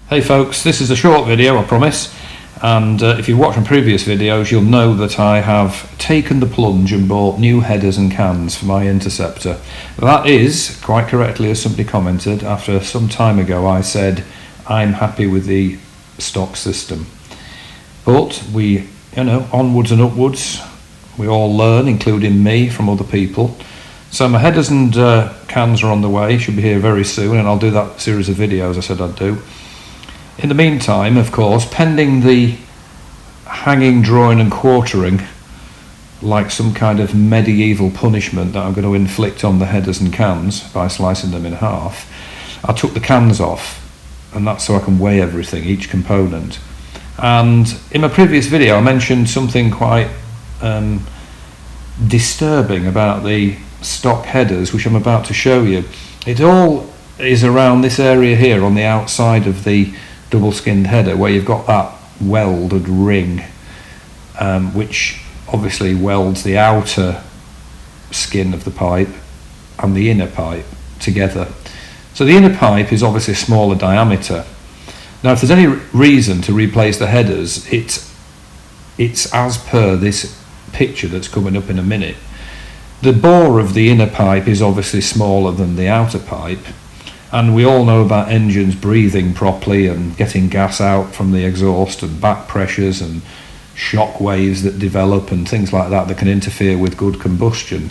Hey folks, this is a short video, I promise, and if you've watched my previous videos you'll know that I have taken the plunge and bought new headers and cans for my Interceptor. That is, quite correctly as somebody commented, after some time ago I said I'm happy with the stock system. But we, onwards and upwards, we all learn, including me, from other people. So my headers and cans are on the way, should be here very soon, and I'll do that series of videos I said I'd do. In the meantime, of course, pending the hanging, drawing and quartering, like some kind of medieval punishment that I'm going to inflict on the headers and cans by slicing them in half, I took the cans off, and that's so I can weigh everything, each component. And in my previous video I mentioned something quite disturbing about the stock headers, which I'm about to show you. It all is around this area here on the outside of the double skinned header, where you've got that welded ring, which obviously welds the outer skin of the pipe and the inner pipe together. So the inner pipe is obviously a smaller diameter. Now if there's any reason to replace the headers, it's as per this picture that's coming up in a minute. The bore of the inner pipe is obviously smaller than the outer pipe, and we all know about engines breathing properly and getting gas out from the exhaust, and back pressures and shock waves that develop and things like that that can interfere with good combustion.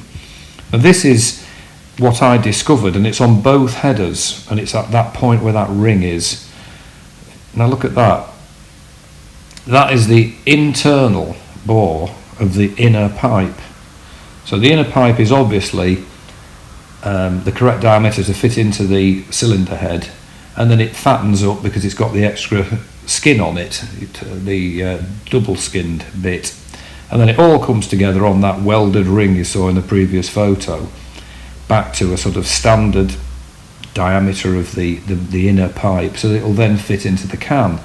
And this is what I discovered, and it's on both headers, and it's at that point where that ring is. Now look at that. That is the internal bore of the inner pipe. So the inner pipe is obviously the correct diameter to fit into the cylinder head, and then it fattens up because it's got the extra skin on it, the double skinned bit, and then it all comes together on that welded ring you saw in the previous photo, back to a sort of standard diameter of the inner pipe, so that it'll then fit into the can.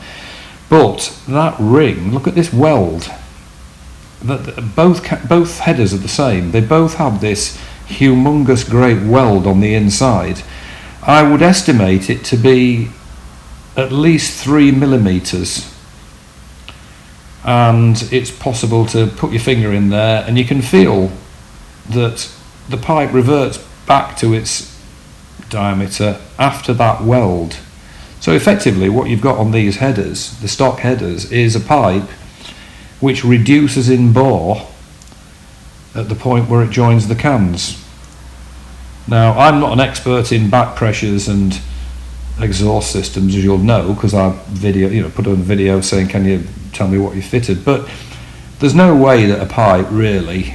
But that ring, look at this weld. Both headers are the same. They both have this humongous great weld on the inside. I would estimate it to be at least 3 millimeters, and it's possible to put your finger in there and you can feel that the pipe reverts back to its diameter after that weld. So effectively what you've got on these headers, the stock headers, is a pipe which reduces in bore at the point where it joins the cans. Now I'm not an expert in back pressures and exhaust systems, as you'll know, because I put on a video saying can you tell me what you fitted, but there's no way that a pipe really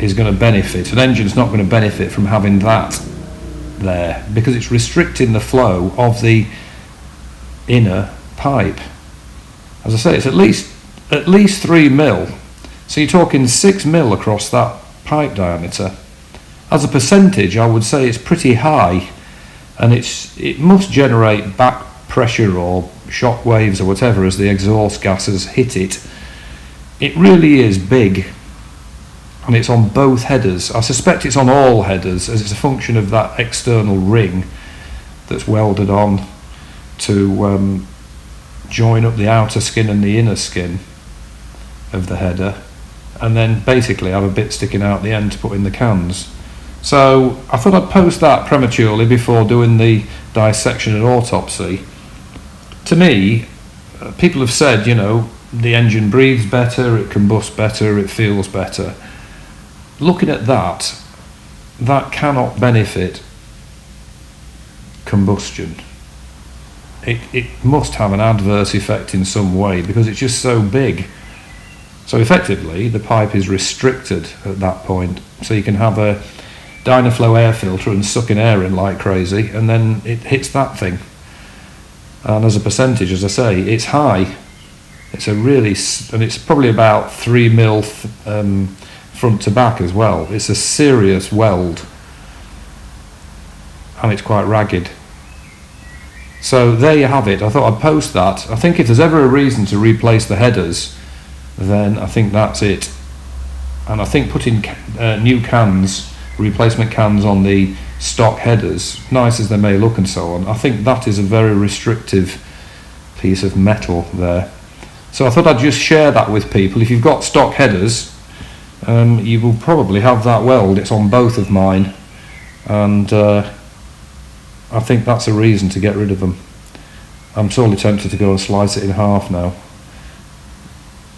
is going to benefit, an engine's not going to benefit from having that there, because it's restricting the flow of the inner pipe. As I say, it's at least 3 mil, so you're talking 6 mil across that pipe diameter. As a percentage, I would say it's pretty high, and it must generate back pressure or shock waves or whatever as the exhaust gases hit it. It really is big, and it's on both headers. I suspect it's on all headers, as it's a function of that external ring that's welded on to join up the outer skin and the inner skin of the header, and then basically have a bit sticking out the end to put in the cans. So I thought I'd post that prematurely before doing the dissection and autopsy. To me, people have said, the engine breathes better, it combusts better, it feels better. Looking at that cannot benefit combustion. It must have an adverse effect in some way, because it's just so big. So effectively the pipe is restricted at that point, so you can have a Dynaflow air filter and sucking air in like crazy, and then it hits that thing. And as a percentage, as I say, it's high. And it's probably about 3 mil front to back as well. It's a serious weld, and it's quite ragged. So there you have it. I thought I'd post that. I think if there's ever a reason to replace the headers, then I think that's it. And I think putting new cans, replacement cans on the stock headers, nice as they may look and so on, I think that is a very restrictive piece of metal there. So I thought I'd just share that with people. If you've got stock headers, you will probably have that weld. It's on both of mine, and I think that's a reason to get rid of them. I'm sorely tempted to go and slice it in half now.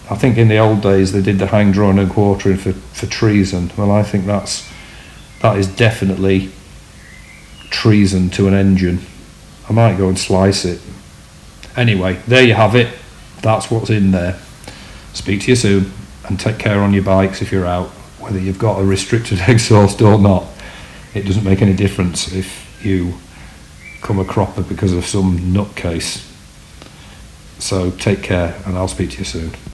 I think in the old days they did the hang drawing and quartering for treason. Well, I think that is definitely treason to an engine. I might go and slice it. Anyway, there you have it. That's what's in there. Speak to you soon, and take care on your bikes if you're out, whether you've got a restricted exhaust or not. It doesn't make any difference if you come a cropper because of some nutcase. So take care, and I'll speak to you soon.